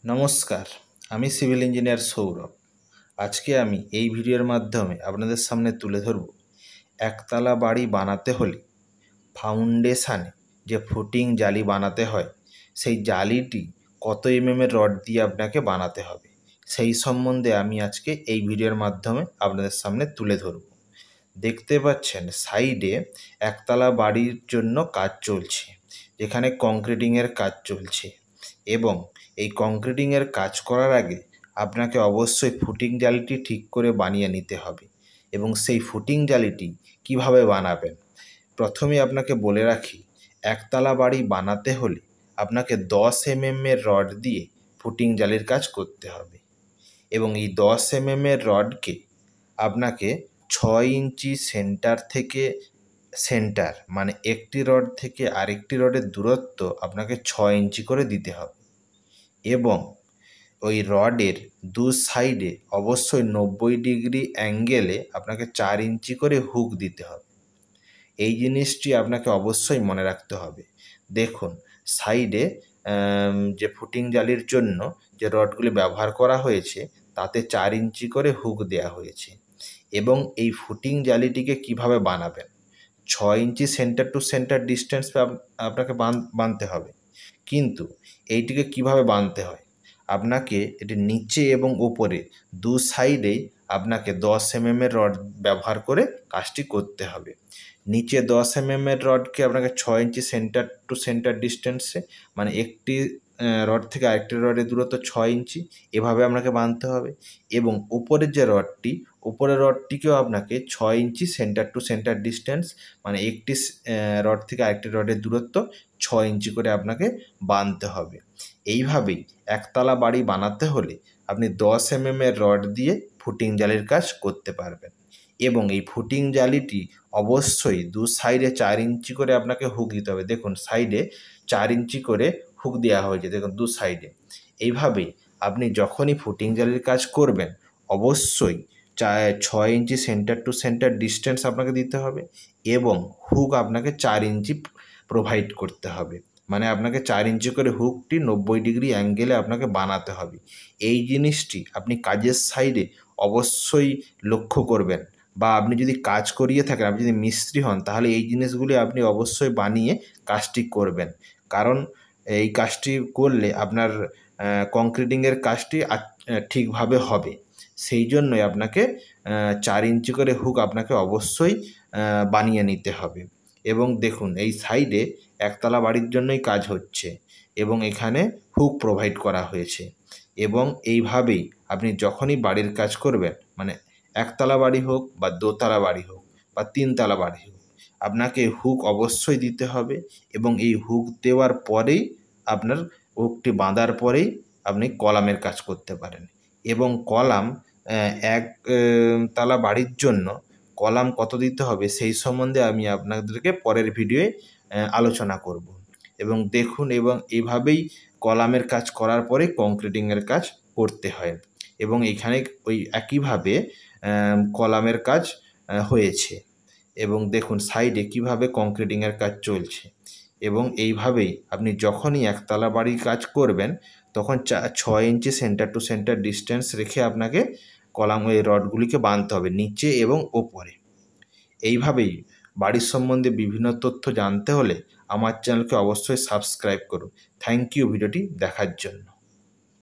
নমস্কার, আমি civil engineer Sourav. আজকে আমি এই ভিডিওর মাধ্যমে আপনাদের সামনে তুলে ধরব একতলা বাড়ি বানাতে হলে ফাউন্ডেশানে যে ফুটিং জালি বানাতে হয় সেই জালিটি কত এর রড দিয়ে আপনাকে বানাতে হবে সেই সম্বন্ধে আমি আজকে এই ভিডিওর মাধ্যমে আপনাদের সামনে তুলে ধরব। দেখতে পাচ্ছেন সাইডে একতলা বাড়ির জন্য কাজ চলছে, যেখানে কংক্রিটিংয়ের কাজ চলছে এবং এই কংক্রিটিংয়ের কাজ করার আগে আপনাকে অবশ্যই ফুটিং জালিটি ঠিক করে বানিয়ে নিতে হবে। এবং সেই ফুটিং জালিটি কিভাবে বানাবেন, প্রথমে আপনাকে বলে রাখি, একতলা বাড়ি বানাতে হলে আপনাকে 10 এর রড দিয়ে ফুটিং জালির কাজ করতে হবে এবং এই 10 এর রডকে আপনাকে 6 ইঞ্চি সেন্টার থেকে সেন্টার মানে একটি রড থেকে আরেকটি রডের দূরত্ব আপনাকে 6 ইঞ্চি করে দিতে হবে এবং ওই রডের দু সাইডে অবশ্যই 90 ডিগ্রি অ্যাঙ্গেলে আপনাকে 4 ইঞ্চি করে হুক দিতে হবে। এই জিনিসটি আপনাকে অবশ্যই মনে রাখতে হবে। দেখুন সাইডে যে ফুটিং জালির জন্য যে রডগুলি ব্যবহার করা হয়েছে তাতে 4 ইঞ্চি করে হুক দেওয়া হয়েছে এবং এই ফুটিং জালিটিকে কিভাবে বানাবেন, 6 ইঞ্চি সেন্টার টু সেন্টার ডিস্টেন্স আপনাকে বাঁধতে হবে। কিন্তু এইটিকে কিভাবে বাঁধতে হয়, আপনাকে এটি নিচে এবং উপরে দু সাইডেই আপনাকে 10 এর রড ব্যবহার করে কাজটি করতে হবে। নিচে 10 এর রডকে আপনাকে 6 ইঞ্চি সেন্টার টু সেন্টার ডিস্টেন্সে মানে একটি রড থেকে আরেকটি রডের দূরত্ব 6 ইঞ্চি এভাবে আপনাকে বাঁধতে হবে এবং উপরের যে রডটি, উপরের রডটিকেও আপনাকে 6 ইঞ্চি সেন্টার টু সেন্টার ডিস্টেন্স মানে একটি রড থেকে আরেকটি রডের দূরত্ব 6 ইঞ্চি করে আপনাকে বাঁধতে হবে। এইভাবেই একতলা বাড়ি বানাতে হলে আপনি 10 এর রড দিয়ে ফুটিং জালির কাজ করতে পারবেন এবং এই ফুটিং জালিটি অবশ্যই দু সাইডে 4 ইঞ্চি করে আপনাকে হুক দিতে হবে। দেখুন সাইডে 4 ইঞ্চি করে হুক দেওয়া হয়েছে, দেখুন দু সাইডে। এইভাবেই আপনি যখনই ফুটিং জালির কাজ করবেন অবশ্যই 6 ইঞ্চি সেন্টার টু সেন্টার ডিস্টেন্স আপনাকে দিতে হবে এবং হুক আপনাকে 4 ইঞ্চি প্রোভাইড করতে হবে। মানে আপনাকে 4 ইঞ্চি করে হুকটি 90 ডিগ্রি অ্যাঙ্গেলে আপনাকে বানাতে হবে। এই জিনিসটি আপনি কাজের সাইডে অবশ্যই লক্ষ্য করবেন, বা আপনি যদি কাজ করিয়ে থাকেন, আপনি যদি মিস্ত্রি হন, তাহলে এই জিনিসগুলি আপনি অবশ্যই বানিয়ে কাজটি করবেন। কারণ এই কাজটি করলে আপনার কংক্রিটিংয়ের কাজটি ঠিকভাবে হবে। সেই জন্যই আপনাকে 4 ইঞ্চি করে হুক আপনাকে অবশ্যই বানিয়ে নিতে হবে। এবং দেখুন এই সাইডে একতলা বাড়ির জন্যই কাজ হচ্ছে এবং এখানে হুক প্রোভাইড করা হয়েছে এবং এইভাবেই আপনি যখনই বাড়ির কাজ করবেন, মানে একতলা বাড়ি হোক বা দোতলা বাড়ি হোক বা তিনতলা বাড়ি হোক, আপনাকে হুক অবশ্যই দিতে হবে এবং এই হুক দেওয়ার পরেই আপনার হুকটি বাঁধার পরেই আপনি কলামের কাজ করতে পারেন। এবং কলাম এক তলা বাড়ির জন্য কলাম কত দিতে হবে সেই সম্বন্ধে আমি আপনাদেরকে পরের ভিডিওয়ে আলোচনা করব। এবং দেখুন এবং এইভাবেই কলামের কাজ করার পরে কংক্রিটিংয়ের কাজ করতে হয় এবং এখানে ওই একইভাবে কলামের কাজ হয়েছে এবং দেখুন সাইডে কিভাবে কংক্রিটিংয়ের কাজ চলছে। এবং এইভাবেই আপনি যখনই একতলা বাড়ির কাজ করবেন তখন 6 ইঞ্চি সেন্টার টু সেন্টার ডিস্টেন্স রেখে আপনাকে কলাম ওই রডগুলিকে বাঁধতে হবে নিচে এবং ওপরে। এইভাবেই বাড়ির সম্বন্ধে বিভিন্ন তথ্য জানতে হলে আমার চ্যানেলকে অবশ্যই সাবস্ক্রাইব করুন। থ্যাংক ইউ ভিডিওটি দেখার জন্য।